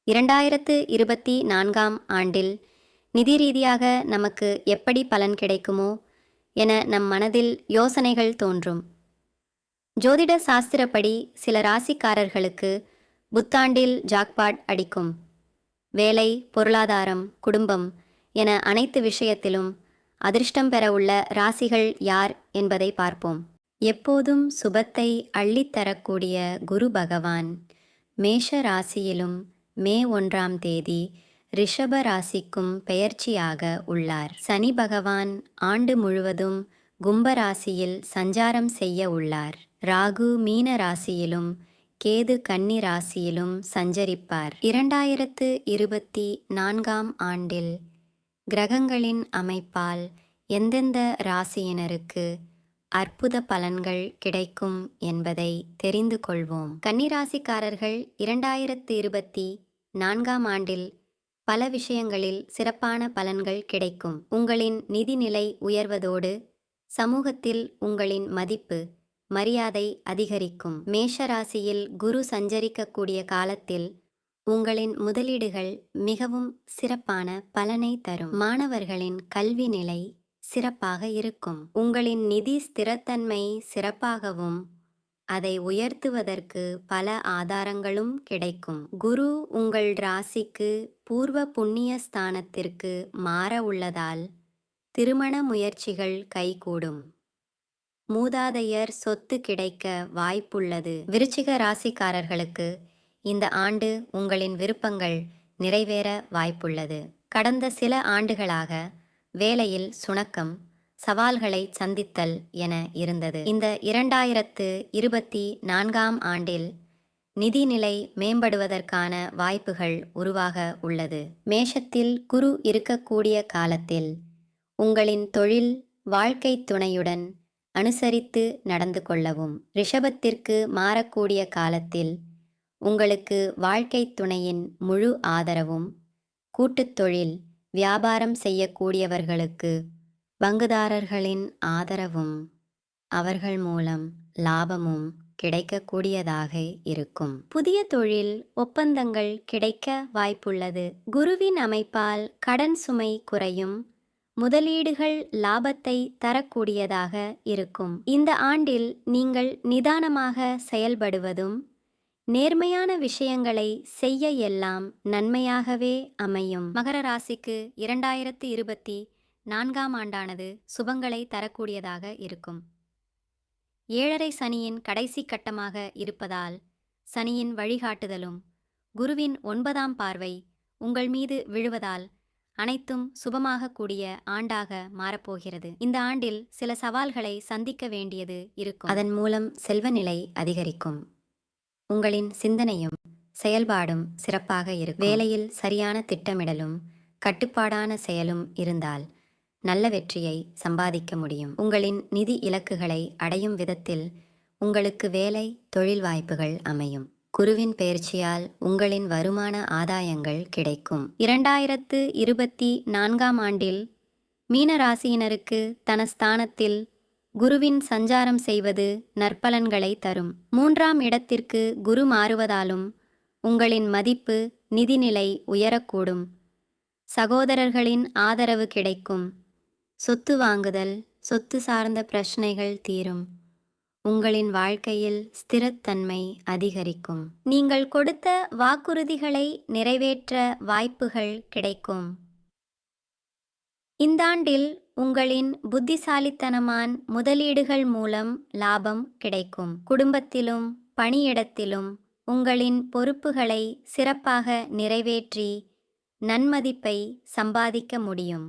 2024ஆம் ஆண்டில் நிதி ரீதியாக நமக்கு எப்படி பலன் கிடைக்குமோ என நம் மனதில் யோசனைகள் தோன்றும். ஜோதிட சாஸ்திரப்படி சில ராசிக்காரர்களுக்கு புத்தாண்டில் ஜாக்பாட் அடிக்கும். வேலை, பொருளாதாரம், குடும்பம் என அனைத்து விஷயத்திலும் அதிர்ஷ்டம் பெற உள்ள ராசிகள் யார் என்பதை பார்ப்போம். எப்போதும் சுபத்தை அள்ளித்தரக்கூடிய குரு பகவான் மேஷ ராசியிலும் மே 1ஆம் தேதி ரிஷப ராசிக்கும் பெயர்ச்சியாக உள்ளார். சனி பகவான் ஆண்டு முழுவதும் கும்ப ராசியில் சஞ்சாரம் செய்ய உள்ளார். ராகு மீன ராசியிலும் கேது கன்னி ராசியிலும் சஞ்சரிப்பார். 2024ஆம் ஆண்டில் கிரகங்களின் அமைப்பால் எந்தெந்த ராசியினருக்கு அற்புத பலன்கள் கிடைக்கும் என்பதை தெரிந்து கொள்வோம். கன்னிராசிக்காரர்கள் 2024ஆம் ஆண்டில் பல விஷயங்களில் சிறப்பான பலன்கள் கிடைக்கும். உங்களின் நிதிநிலை உயர்வதோடு சமூகத்தில் உங்களின் மதிப்பு, மரியாதை அதிகரிக்கும். மேஷ ராசியில் குரு சஞ்சரிக்கக்கூடிய காலத்தில் உங்களின் முதலீடுகள் மிகவும் சிறப்பான பலனை தரும். மாணவர்களின் கல்வி நிலை சிறப்பாக இருக்கும். உங்களின் நிதி ஸ்திரத்தன்மை சிறப்பாகவும் அதை உயர்த்துவதற்கு பல ஆதாரங்களும் கிடைக்கும். குரு உங்கள் ராசிக்கு பூர்வ புண்ணிய ஸ்தானத்திற்கு மாற உள்ளதால் திருமண முயற்சிகள் கைகூடும். மூதாதையர் சொத்து கிடைக்க வாய்ப்புள்ளது. விருச்சிக ராசிக்காரர்களுக்கு இந்த ஆண்டு உங்களின் விருப்பங்கள் நிறைவேற வாய்ப்புள்ளது. கடந்த சில ஆண்டுகளாக வேலையில் சுணக்கம், சவால்களை சந்தித்தல் என இருந்தது. இந்த 2024ஆம் ஆண்டில் நிதிநிலை மேம்படுவதற்கான வாய்ப்புகள் உருவாக உள்ளது. மேஷத்தில் குரு இருக்கக்கூடிய காலத்தில் உங்களின் தொழில், வாழ்க்கை துணையுடன் அனுசரித்து நடந்து கொள்ளவும். ரிஷபத்திற்கு மாறக்கூடிய காலத்தில் உங்களுக்கு வாழ்க்கை துணையின் முழு ஆதரவும், கூட்டுத் தொழில், வியாபாரம் செய்யக்கூடியவர்களுக்கு பங்குதாரர்களின் ஆதரவும், அவர்கள் மூலம் லாபமும் கிடைக்கக்கூடியதாக இருக்கும். புதிய தொழில் ஒப்பந்தங்கள் கிடைக்க வாய்ப்புள்ளது. குருவின் அமைப்பால் கடன் சுமை குறையும். முதலீடுகள் லாபத்தை தரக்கூடியதாக இருக்கும். இந்த ஆண்டில் நீங்கள் நிதானமாக செயல்படுவதும் நேர்மையான விஷயங்களை செய்ய எல்லாம் நன்மையாகவே அமையும். மகர ராசிக்கு 2024ஆம் ஆண்டானது சுபங்களை தரக்கூடியதாக இருக்கும். 7.5 சனியின் கடைசி கட்டமாக இருப்பதால் சனியின் வழிகாட்டுதலும் குருவின் 9ஆம் பார்வை உங்கள் மீது விழுவதால் அனைத்தும் சுபமாக கூடிய ஆண்டாக மாறப்போகிறது. இந்த ஆண்டில் சில சவால்களை சந்திக்க வேண்டியது இருக்கும். அதன் மூலம் செல்வநிலை அதிகரிக்கும். உங்களின் சிந்தனையும் செயல்பாடும் சிறப்பாக இருக்கும். வேலையில் சரியான திட்டமிடலும் கட்டுப்பாடான செயலும் இருந்தால் நல்ல வெற்றியை சம்பாதிக்க முடியும். உங்களின் நிதி இலக்குகளை அடையும் விதத்தில் உங்களுக்கு வேலை, தொழில் வாய்ப்புகள் அமையும். குருவின் பெயர்ச்சியால் உங்களின் வருமான ஆதாயங்கள் கிடைக்கும். 2024ஆம் ஆண்டில் மீன ராசியினருக்கு தன ஸ்தானத்தில் குருவின் சஞ்சாரம் செய்வது நற்பலன்களை தரும். 3ஆம் இடத்திற்கு குரு மாறுவதாலும் உங்களின் மதிப்பு, நிதிநிலை உயரக்கூடும். சகோதரர்களின் ஆதரவு கிடைக்கும். சொத்து வாங்குதல், சொத்து சார்ந்த பிரச்சனைகள் தீரும். உங்களின் வாழ்க்கையில் ஸ்திரத்தன்மை அதிகரிக்கும். நீங்கள் கொடுத்த வாக்குறுதிகளை நிறைவேற்ற வாய்ப்புகள் கிடைக்கும். இந்தாண்டில் உங்களின் புத்திசாலித்தனமான முதலீடுகள் மூலம் லாபம் கிடைக்கும். குடும்பத்திலும் பணியிடத்திலும் உங்களின் பொறுப்புகளை சிறப்பாக நிறைவேற்றி நன்மதிப்பை சம்பாதிக்க முடியும்.